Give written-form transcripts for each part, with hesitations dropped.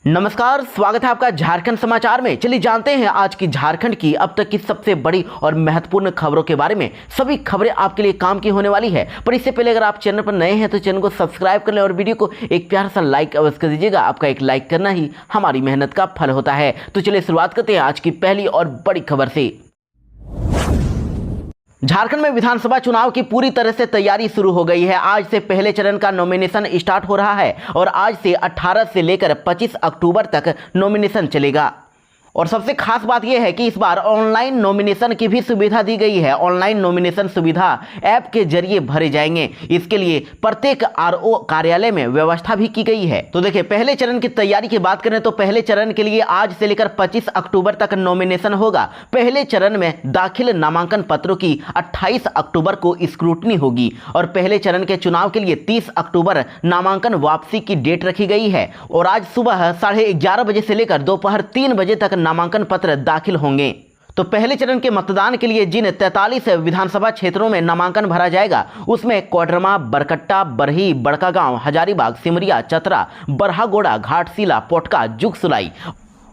नमस्कार, स्वागत है आपका झारखंड समाचार में। चलिए जानते हैं आज की झारखंड की अब तक की सबसे बड़ी और महत्वपूर्ण खबरों के बारे में। सभी खबरें आपके लिए काम की होने वाली है, पर इससे पहले अगर आप चैनल पर नए हैं तो चैनल को सब्सक्राइब कर लें और वीडियो को एक प्यारा सा लाइक अवश्य कर दीजिएगा। आपका एक लाइक करना ही हमारी मेहनत का फल होता है। तो चलिए शुरुआत करते हैं आज की पहली और बड़ी खबर से। झारखंड में विधानसभा चुनाव की पूरी तरह से तैयारी शुरू हो गई है। आज से पहले चरण का नॉमिनेशन स्टार्ट हो रहा है और आज से 18 से लेकर 25 अक्टूबर तक नॉमिनेशन चलेगा। और सबसे खास बात यह है कि इस बार ऑनलाइन नॉमिनेशन की भी सुविधा दी गई है। ऑनलाइन नॉमिनेशन सुविधा ऐप के जरिए भरे जाएंगे। इसके लिए प्रत्येक आरओ कार्यालय में व्यवस्था भी की गई है। तो देखिए, पहले चरण की तैयारी की बात करें तो पहले चरण के लिए आज से लेकर 25 अक्टूबर तक नॉमिनेशन होगा। पहले चरण में दाखिल नामांकन पत्रों की 28 अक्टूबर को स्क्रूटनी होगी और पहले चरण के चुनाव के लिए 30 अक्टूबर नामांकन वापसी की डेट रखी गई है। और आज सुबह 11:30 बजे से लेकर दोपहर 3 बजे तक नामांकन पत्र दाखिल होंगे। तो पहले चरण के मतदान के लिए जिन 43 विधानसभा क्षेत्रों में नामांकन भरा जाएगा उसमें कोडरमा, बरकट्टा, बरही, बड़कागांव, हजारीबाग, सिमरिया, चतरा, बरहागोड़ा, घाटशिला, पोटका, जुगसुलाई,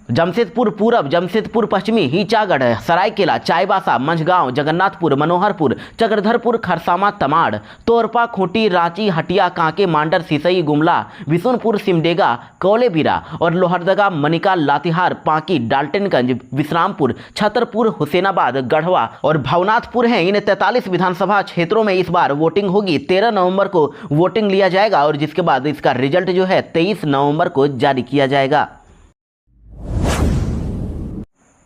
जमशेदपुर पूरब, जमशेदपुर पश्चिमी, हीचागढ़, सरायकेला, चाईबासा, मंझगांव, जगन्नाथपुर, मनोहरपुर, चक्रधरपुर, खरसामा, तमाड़, तोरपा, खूंटी, रांची, हटिया, कांके, मांडर, सिसई, गुमला, बिशुनपुर, सिमडेगा, कौलेबिरा और लोहरदगा, मनिका, लातेहार, पांकी, डाल्टनगंज, विश्रामपुर, छतरपुर, हुसैनाबाद, गढ़वा और भवनाथपुर हैं। इन 43 विधानसभा क्षेत्रों में इस बार वोटिंग होगी। 13 नवंबर को वोटिंग लिया जाएगा और जिसके बाद इसका रिजल्ट जो है 23 नवंबर को जारी किया जाएगा।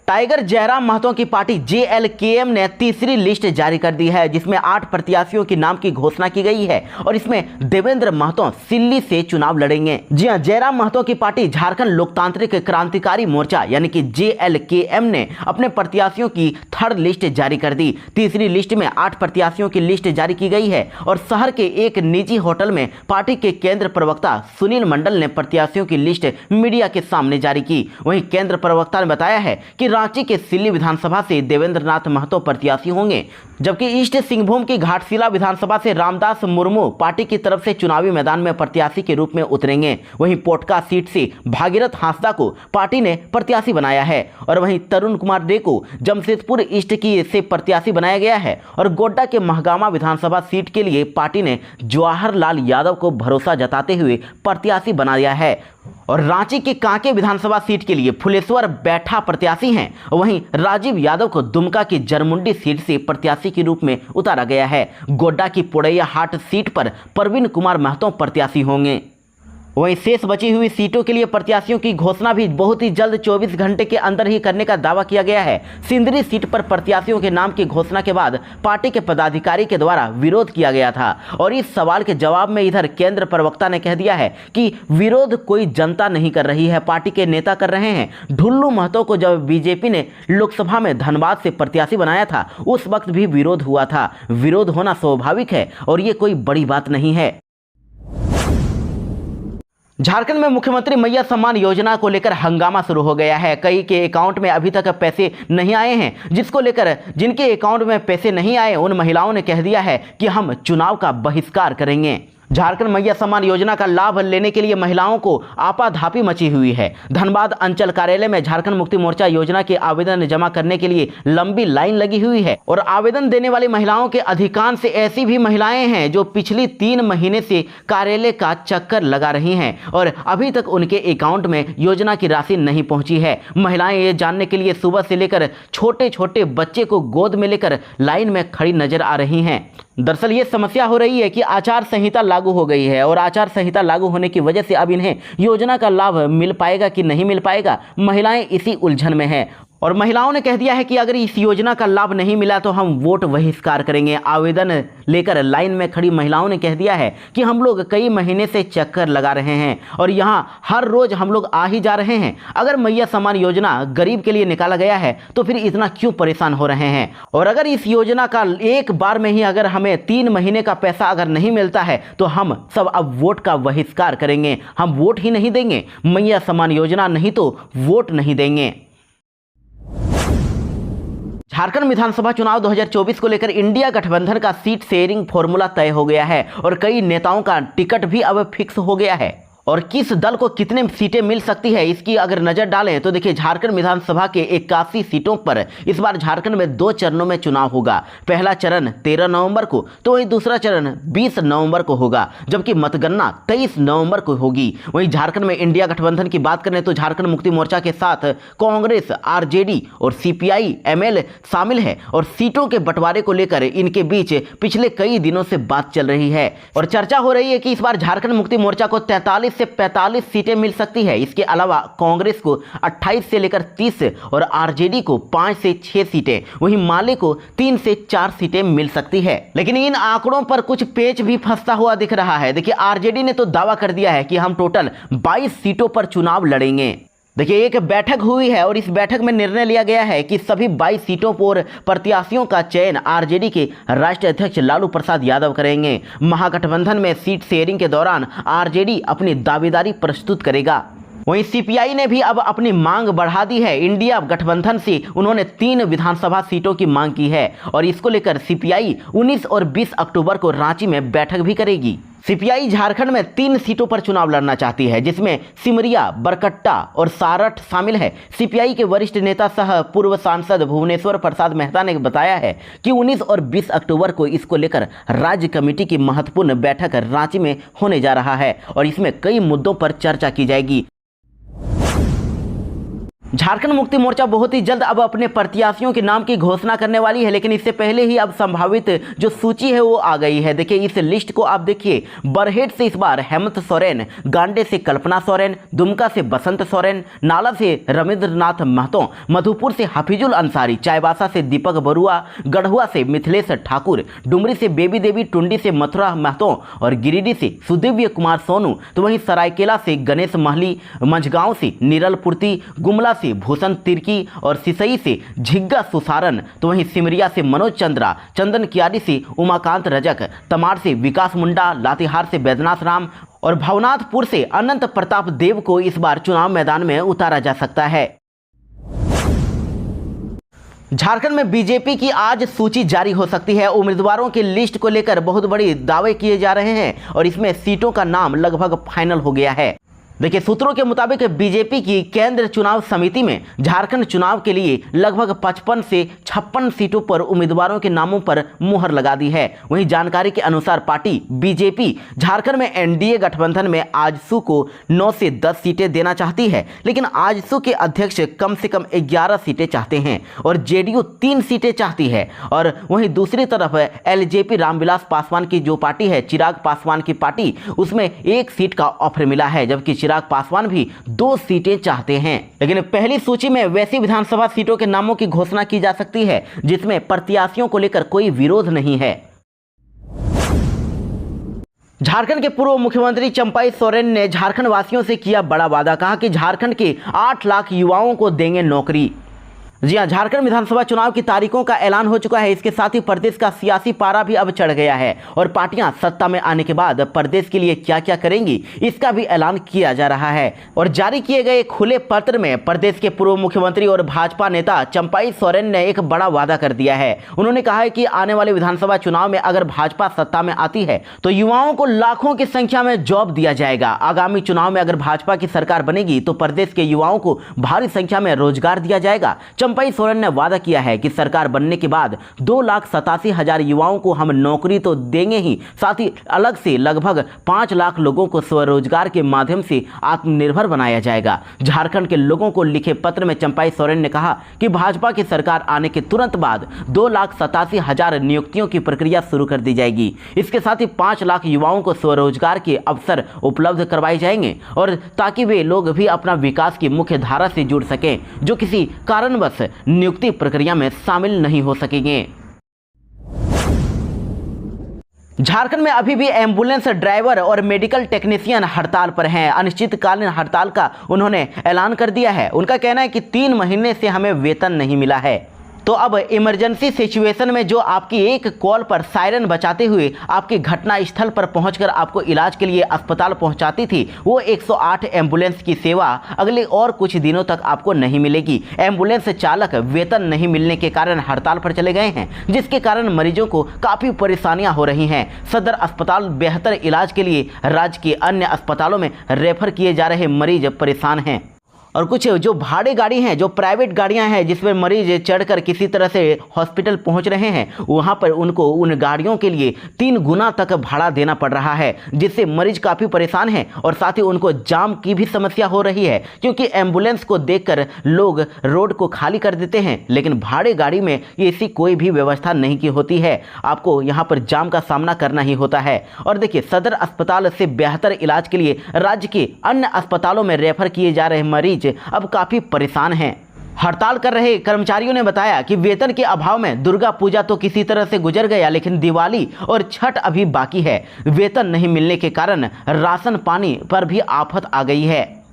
टाइगर जयराम महतो की पार्टी JLKM ने तीसरी लिस्ट जारी कर दी है, जिसमें 8 प्रत्याशियों के नाम की घोषणा की गई है और इसमें देवेंद्र महतो सिल्ली से चुनाव लड़ेंगे। जी हां, जयराम महतो की पार्टी झारखंड लोकतांत्रिक क्रांतिकारी मोर्चा यानी कि JLKM ने अपने प्रत्याशियों की 3rd लिस्ट जारी कर दी। तीसरी लिस्ट में 8 प्रत्याशियों की लिस्ट जारी की गई है और शहर के एक निजी होटल में पार्टी के केंद्र प्रवक्ता सुनील मंडल ने प्रत्याशियों की लिस्ट मीडिया के सामने जारी की। वहीं केंद्र प्रवक्ता ने बताया है कि रांची के सिल्ली विधानसभा से देवेंद्रनाथ महतो प्रत्याशी होंगे, जबकि ईस्ट सिंहभूम की घाटशिला विधानसभा से रामदास मुर्मू पार्टी की तरफ से चुनावी मैदान में प्रत्याशी के रूप में उतरेंगे। वहीं पोटका सीट से भागीरथ हांसदा को पार्टी ने प्रत्याशी बनाया है और वहीं तरुण कुमार डे को जमशेदपुर ईस्ट की से प्रत्याशी बनाया गया है और गोड्डा के महगामा विधानसभा सीट के लिए पार्टी ने जवाहरलाल यादव को भरोसा जताते हुए प्रत्याशी बनाया है और रांची के कांके विधानसभा सीट के लिए फुलेश्वर बैठा प्रत्याशी हैं। वहीं राजीव यादव को दुमका की जरमुंडी सीट से प्रत्याशी के रूप में उतारा गया है। गोड्डा की पोड़ैया हाट सीट पर प्रवीण कुमार महतो प्रत्याशी होंगे। वहीं शेष बची हुई सीटों के लिए प्रत्याशियों की घोषणा भी बहुत ही जल्द 24 घंटे के अंदर ही करने का दावा किया गया है। सिंदरी सीट पर प्रत्याशियों के नाम की घोषणा के बाद पार्टी के पदाधिकारी के द्वारा विरोध किया गया था और इस सवाल के जवाब में इधर केंद्र प्रवक्ता ने कह दिया है कि विरोध कोई जनता नहीं कर रही है, पार्टी के नेता कर रहे हैं। ढुल्लू महतो को जब बीजेपी ने लोकसभा में धनबाद से प्रत्याशी बनाया था उस वक्त भी विरोध हुआ था। विरोध होना स्वाभाविक है और ये कोई बड़ी बात नहीं है। झारखंड में मुख्यमंत्री मैया सम्मान योजना को लेकर हंगामा शुरू हो गया है। कई के अकाउंट में अभी तक पैसे नहीं आए हैं, जिसको लेकर जिनके अकाउंट में पैसे नहीं आए उन महिलाओं ने कह दिया है कि हम चुनाव का बहिष्कार करेंगे। झारखंड मैया सम्मान योजना का लाभ लेने के लिए महिलाओं को आपाधापी मची हुई है। धनबाद अंचल कार्यालय में झारखंड मुक्ति मोर्चा योजना के आवेदन जमा करने के लिए लंबी लाइन लगी हुई है और आवेदन देने वाली महिलाओं के अधिकांश ऐसी भी महिलाएं हैं जो पिछली 3 महीने से कार्यालय का चक्कर लगा रही हैं और अभी तक उनके अकाउंट में योजना की राशि नहीं पहुंची है। महिलाएं ये जानने के लिए सुबह से लेकर छोटे छोटे बच्चे को गोद में लेकर लाइन में खड़ी नजर आ रही हैं। दरअसल ये समस्या हो रही है कि आचार संहिता लागू हो गई है और आचार संहिता लागू होने की वजह से अब इन्हें योजना का लाभ मिल पाएगा कि नहीं मिल पाएगा, महिलाएं इसी उलझन में हैं। और महिलाओं ने कह दिया है कि अगर इस योजना का लाभ नहीं मिला तो हम वोट बहिष्कार करेंगे। आवेदन लेकर लाइन में खड़ी महिलाओं ने कह दिया है कि हम लोग कई महीने से चक्कर लगा रहे हैं और यहाँ हर रोज हम लोग आ ही जा रहे हैं। अगर मैया सम्मान योजना गरीब के लिए निकाला गया है तो फिर इतना क्यों परेशान हो रहे हैं? और अगर इस योजना का एक बार में ही अगर हमें 3 महीने का पैसा अगर नहीं मिलता है तो हम सब अब वोट का बहिष्कार करेंगे। हम वोट ही नहीं देंगे, मैया सम्मान योजना नहीं तो वोट नहीं देंगे। झारखंड विधानसभा चुनाव 2024 को लेकर इंडिया गठबंधन का सीट शेयरिंग फॉर्मूला तय हो गया है और कई नेताओं का टिकट भी अब फिक्स हो गया है। और किस दल को कितने सीटें मिल सकती है इसकी अगर नजर डालें तो देखिए, झारखंड विधानसभा के 81 सीटों पर इस बार झारखंड में 2 चरणों में चुनाव होगा। पहला चरण 13 नवंबर को, तो वहीं दूसरा चरण 20 नवंबर को होगा, जबकि मतगणना 23 नवंबर को होगी। वहीं झारखंड में इंडिया गठबंधन की बात करें तो झारखंड मुक्ति मोर्चा के साथ कांग्रेस, आरजेडी और सीपीआई एमएल शामिल है और सीटों के बंटवारे को लेकर इनके बीच पिछले कई दिनों से बात चल रही है और चर्चा हो रही है कि इस बार झारखंड मुक्ति मोर्चा को 43 से 45 सीटें मिल सकती है। इसके अलावा कांग्रेस को 28 से लेकर 30 और आरजेडी को 5 से 6 सीटें, वहीं माले को 3 से 4 सीटें मिल सकती है। लेकिन इन आंकड़ों पर कुछ पेच भी फंसता हुआ दिख रहा है। देखिए, आरजेडी ने तो दावा कर दिया है कि हम टोटल 22 सीटों पर चुनाव लड़ेंगे। देखिए, एक बैठक हुई है और इस बैठक में निर्णय लिया गया है कि सभी 22 सीटों पर प्रत्याशियों का चयन आरजेडी के राष्ट्रीय अध्यक्ष लालू प्रसाद यादव करेंगे। महागठबंधन में सीट शेयरिंग के दौरान आरजेडी अपनी दावेदारी प्रस्तुत करेगा। वहीं सीपीआई ने भी अब अपनी मांग बढ़ा दी है। इंडिया गठबंधन से उन्होंने 3 विधानसभा सीटों की मांग की है और इसको लेकर सीपीआई 19 और 20 अक्टूबर को रांची में बैठक भी करेगी। सीपीआई झारखंड में 3 सीटों पर चुनाव लड़ना चाहती है, जिसमें सिमरिया, बरकट्टा और सारठ शामिल है। सीपीआई के वरिष्ठ नेता सह पूर्व सांसद भुवनेश्वर प्रसाद मेहता ने बताया है कि 19 और 20 अक्टूबर को इसको लेकर राज्य कमेटी की महत्वपूर्ण बैठक रांची में होने जा रहा है और इसमें कई मुद्दों पर चर्चा की जाएगी। झारखंड मुक्ति मोर्चा बहुत ही जल्द अब अपने प्रत्याशियों के नाम की घोषणा करने वाली है, लेकिन इससे पहले ही अब संभावित जो सूची है वो आ गई है। देखिए, इस लिस्ट को आप देखिए, बरहेट से इस बार हेमंत सोरेन, गांडे से कल्पना सोरेन, दुमका से बसंत सोरेन, नाला से रविंद्रनाथ महतो, मधुपुर से हफीजुल अंसारी, चाईबासा से दीपक बरुआ, गढ़वा से मिथिलेश ठाकुर, डुमरी से बेबी देवी, टुंडी से मथुरा महतो और गिरिडीह से सुदिव्य कुमार सोनू, तो वहीं सरायकेला से गणेश महली, मंझगांव से नीरल पूर्ति, गुमला से भूषण तिर्की और सिसई से झिग्गा सुसारन, तो वहीं सिमरिया से मनोज चंद्रा, चंदन कियारी से उमाकांत रजक, तमाड़ से विकास मुंडा, लातेहार से बैद्यनाथ राम और भवनाथपुर से अनंत प्रताप देव को इस बार चुनाव मैदान में उतारा जा सकता है। झारखंड में बीजेपी की आज सूची जारी हो सकती है। उम्मीदवारों की लिस्ट को लेकर बहुत बड़ी दावे किए जा रहे हैं और इसमें सीटों का नाम लगभग फाइनल हो गया है। देखिए, सूत्रों के मुताबिक बीजेपी की केंद्र चुनाव समिति में झारखंड चुनाव के लिए लगभग 55 से 56 सीटों पर उम्मीदवारों के नामों पर मुहर लगा दी है। वहीं जानकारी के अनुसार पार्टी बीजेपी झारखंड में एनडीए गठबंधन में आजसू को 9 से 10 सीटें देना चाहती है, लेकिन आजसू के अध्यक्ष कम से कम 11 सीटें चाहते हैं और जेडीयू 3 सीटें चाहती है। और वहीं दूसरी तरफ एलजेपी रामविलास पासवान की जो पार्टी है, चिराग पासवान की पार्टी, उसमें 1 सीट का ऑफर मिला है, जबकि चिराग पासवान भी 2 सीटें चाहते हैं। लेकिन पहली सूची में वैसी विधानसभा सीटों के नामों की घोषणा की जा सकती है जिसमें प्रत्याशियों को लेकर कोई विरोध नहीं है। झारखंड के पूर्व मुख्यमंत्री चंपाई सोरेन ने झारखंड वासियों से किया बड़ा वादा, कहा कि झारखंड के 8 लाख युवाओं को देंगे नौकरी। जी हां, झारखंड विधानसभा चुनाव की तारीखों का ऐलान हो चुका है। इसके साथ ही प्रदेश का सियासी पारा भी अब चढ़ गया है और पार्टियां सत्ता में आने के बाद प्रदेश के लिए क्या क्या करेंगी इसका भी ऐलान किया जा रहा है। और जारी किए गए खुले पत्र में प्रदेश के पूर्व मुख्यमंत्री और भाजपा नेता चंपाई सोरेन ने एक बड़ा वादा कर दिया है। उन्होंने कहा है कि आने वाले विधानसभा चुनाव में अगर भाजपा सत्ता में आती है तो युवाओं को लाखों की संख्या में जॉब दिया जाएगा। आगामी चुनाव में अगर भाजपा की सरकार बनेगी तो प्रदेश के युवाओं को भारी संख्या में रोजगार दिया जाएगा। चंपाई सोरेन ने वादा किया है कि सरकार बनने के बाद 2,87,000 युवाओं को हम नौकरी तो देंगे ही, साथ ही अलग से लगभग 5 लाख लोगों को स्वरोजगार के माध्यम से आत्मनिर्भर बनाया जाएगा। झारखंड के लोगों को लिखे पत्र में चंपाई सोरेन ने कहा कि भाजपा की सरकार आने के तुरंत बाद 2,87,000 नियुक्तियों की प्रक्रिया शुरू कर दी जाएगी। इसके साथ ही 5 लाख युवाओं को स्वरोजगार के अवसर उपलब्ध करवाए जाएंगे और ताकि वे लोग भी अपना विकास की मुख्य धारा से जुड़ सकें जो किसी कारणवश नियुक्ति प्रक्रिया में शामिल नहीं हो सकेंगे। झारखंड में अभी भी एम्बुलेंस ड्राइवर और मेडिकल टेक्नीशियन हड़ताल पर हैं। अनिश्चितकालीन हड़ताल का उन्होंने ऐलान कर दिया है। उनका कहना है कि 3 महीने से हमें वेतन नहीं मिला है। तो अब इमरजेंसी सिचुएशन में जो आपकी एक कॉल पर सायरन बजाते हुए आपकी घटना स्थल पर पहुंचकर आपको इलाज के लिए अस्पताल पहुंचाती थी, वो 108 एम्बुलेंस की सेवा अगले और कुछ दिनों तक आपको नहीं मिलेगी। एम्बुलेंस चालक वेतन नहीं मिलने के कारण हड़ताल पर चले गए हैं, जिसके कारण मरीजों को काफ़ी परेशानियां हो रही हैं। सदर अस्पताल बेहतर इलाज के लिए राज्य के अन्य अस्पतालों में रेफर किए जा रहे मरीज परेशान हैं। और कुछ जो भाड़े गाड़ी हैं, जो प्राइवेट गाड़ियां हैं जिसमें मरीज चढ़कर किसी तरह से हॉस्पिटल पहुंच रहे हैं, वहां पर उनको उन गाड़ियों के लिए 3 गुना तक भाड़ा देना पड़ रहा है, जिससे मरीज काफ़ी परेशान हैं और साथ ही उनको जाम की भी समस्या हो रही है, क्योंकि एम्बुलेंस को देखकर लोग रोड को खाली कर देते हैं, लेकिन भाड़े गाड़ी में ऐसी कोई भी व्यवस्था नहीं की होती है। आपको यहाँ पर जाम का सामना करना ही होता है। और देखिए, सदर अस्पताल से बेहतर इलाज के लिए राज्य के अन्य अस्पतालों में रेफर किए जा रहे मरीज अब काफी परेशान हैं। हड़ताल कर रहे कर्मचारियों ने बताया कि वेतन के अभाव में दुर्गा पूजा तो किसी तरह से गुजर गया, लेकिन दिवाली और छठ अभी बाकी है। वेतन नहीं मिलने के कारण राशन पानी पर भी आफत आ गई है।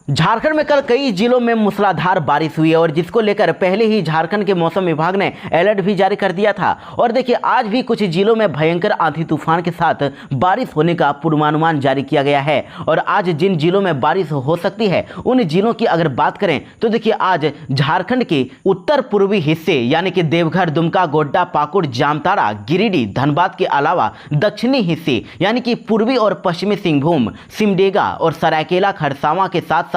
झारखंड में कल कई जिलों में मूसलाधार बारिश हुई है और जिसको लेकर पहले ही झारखंड के मौसम विभाग ने अलर्ट भी जारी कर दिया था। और देखिए, आज भी कुछ जिलों में भयंकर आंधी तूफान के साथ बारिश होने का पूर्वानुमान जारी किया गया है। और आज जिन जिलों में बारिश हो सकती है, उन जिलों की अगर बात करें तो देखिए, आज झारखंड के उत्तर पूर्वी हिस्से यानी कि देवघर, दुमका, गोड्डा, पाकुड़, जामताड़ा, गिरिडीह, धनबाद के अलावा दक्षिणी हिस्से यानी कि पूर्वी और पश्चिमी सिंहभूम, सिमडेगा और सरायकेला, खरसावां के साथ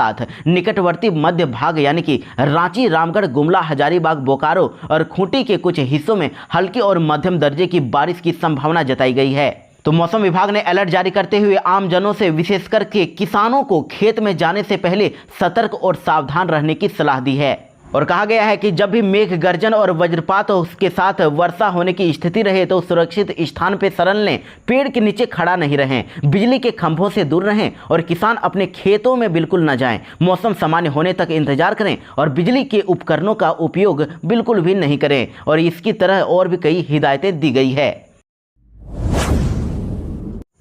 निकटवर्ती मध्य भाग यानी कि रांची, रामगढ़, गुमला, हजारीबाग, बोकारो और खूंटी के कुछ हिस्सों में हल्की और मध्यम दर्जे की बारिश की संभावना जताई गई है। तो मौसम विभाग ने अलर्ट जारी करते हुए आम जनों से, विशेषकर के किसानों को खेत में जाने से पहले सतर्क और सावधान रहने की सलाह दी है। और कहा गया है कि जब भी मेघ गर्जन और वज्रपात उसके साथ वर्षा होने की स्थिति रहे तो सुरक्षित स्थान पर शरण लें, पेड़ के नीचे खड़ा नहीं रहें, बिजली के खंभों से दूर रहें और किसान अपने खेतों में बिल्कुल न जाएं। मौसम सामान्य होने तक इंतजार करें और बिजली के उपकरणों का उपयोग बिल्कुल भी नहीं करें। और इसकी तरह और भी कई हिदायतें दी गई है।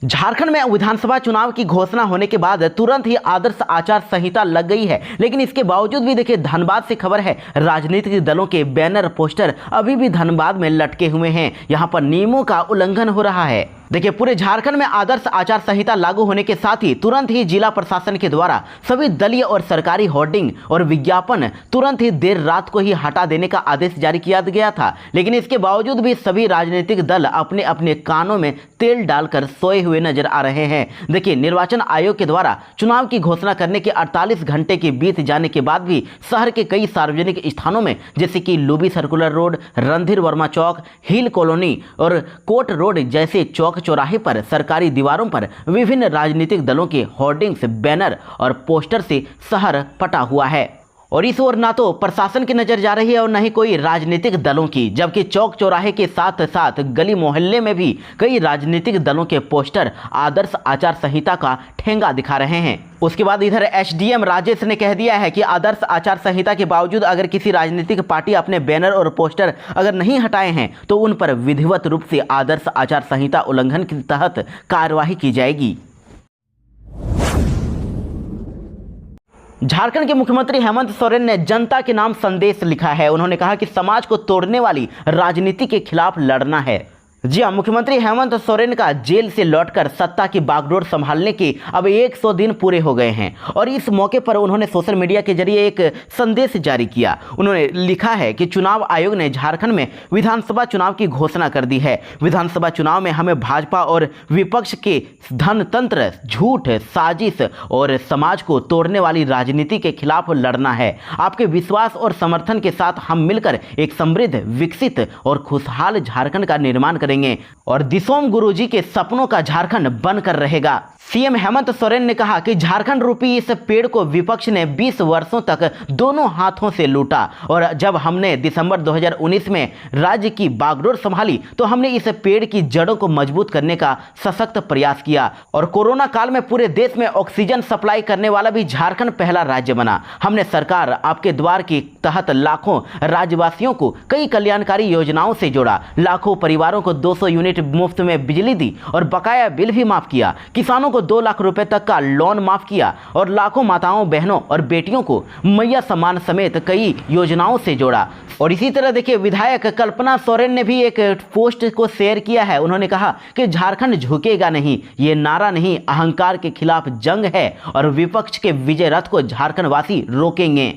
झारखंड में विधानसभा चुनाव की घोषणा होने के बाद तुरंत ही आदर्श आचार संहिता लग गई है, लेकिन इसके बावजूद भी देखिए, धनबाद से खबर है, राजनीतिक दलों के बैनर पोस्टर अभी भी धनबाद में लटके हुए हैं। यहां पर नियमों का उल्लंघन हो रहा है। देखिए, पूरे झारखंड में आदर्श आचार संहिता लागू होने के साथ ही तुरंत ही जिला प्रशासन के द्वारा सभी दलीय और सरकारी होर्डिंग और विज्ञापन तुरंत ही देर रात को ही हटा देने का आदेश जारी किया गया था, लेकिन इसके बावजूद भी सभी राजनीतिक दल अपने अपने कानों में तेल डालकर सोए हुए नजर आ रहे हैं। देखिए, निर्वाचन आयोग के द्वारा चुनाव की घोषणा करने के 48 घंटे के बीत जाने के बाद भी शहर के कई सार्वजनिक स्थानों में जैसे कि लुबी सर्कुलर रोड, रणधीर वर्मा चौक, हिल कॉलोनी और कोट रोड जैसे चौक चौराहे पर सरकारी दीवारों पर विभिन्न राजनीतिक दलों के होर्डिंग्स, बैनर और पोस्टर से शहर पटा हुआ है। और इस ओर ना तो प्रशासन की नजर जा रही है और न ही कोई राजनीतिक दलों की, जबकि चौक चौराहे के साथ साथ गली मोहल्ले में भी कई राजनीतिक दलों के पोस्टर आदर्श आचार संहिता का ठेंगा दिखा रहे हैं। उसके बाद इधर एसडीएम राजेश ने कह दिया है कि आदर्श आचार संहिता के बावजूद अगर किसी राजनीतिक पार्टी अपने बैनर और पोस्टर अगर नहीं हटाए हैं तो उन पर विधिवत रूप से आदर्श आचार संहिता उल्लंघन के तहत कार्यवाही की जाएगी। झारखंड के मुख्यमंत्री हेमंत सोरेन ने जनता के नाम संदेश लिखा है। उन्होंने कहा कि समाज को तोड़ने वाली राजनीति के खिलाफ लड़ना है। जी हाँ, मुख्यमंत्री हेमंत सोरेन का जेल से लौटकर सत्ता की बागडोर संभालने के अब 100 दिन पूरे हो गए हैं और इस मौके पर उन्होंने सोशल मीडिया के जरिए एक संदेश जारी किया। उन्होंने लिखा है कि चुनाव आयोग ने झारखंड में विधानसभा चुनाव की घोषणा कर दी है। विधानसभा चुनाव में हमें भाजपा और विपक्ष के धनतंत्र, झूठ, साजिश और समाज को तोड़ने वाली राजनीति के खिलाफ लड़ना है। आपके विश्वास और समर्थन के साथ हम मिलकर एक समृद्ध, विकसित और खुशहाल झारखंड का निर्माण करेंगे और दिसोम गुरुजी के सपनों का झारखंड बनकर रहेगा। सीएम हेमंत सोरेन ने कहा कि झारखंड रूपी इस पेड़ को विपक्ष ने 20 वर्षों तक दोनों हाथों से लूटा और जब हमने दिसंबर 2019 में राज्य की बागडोर संभाली तो हमने इस पेड़ की जड़ों को मजबूत करने का सशक्त प्रयास किया और कोरोना काल में पूरे देश में ऑक्सीजन सप्लाई करने वाला भी झारखंड पहला राज्य बना। हमने सरकार आपके द्वार के तहत लाखों राज्यवासियों को कई कल्याणकारी योजनाओं से जोड़ा, लाखों परिवारों को 200 यूनिट मुफ्त में बिजली दी और बकाया बिल भी माफ किया, किसानों को को 2 लाख रुपए तक का लोन माफ किया और लाखों माताओं, बहनों और बेटियों को मैया सम्मान समेत कई योजनाओं से जोड़ा। और इसी तरह देखिए, विधायक कल्पना सोरेन ने भी एक पोस्ट को शेयर किया है। उन्होंने कहा कि झारखंड झुकेगा नहीं, ये नारा नहीं, अहंकार के खिलाफ जंग है और विपक्ष के विजय रथ को झारखंड वासी रोकेंगे।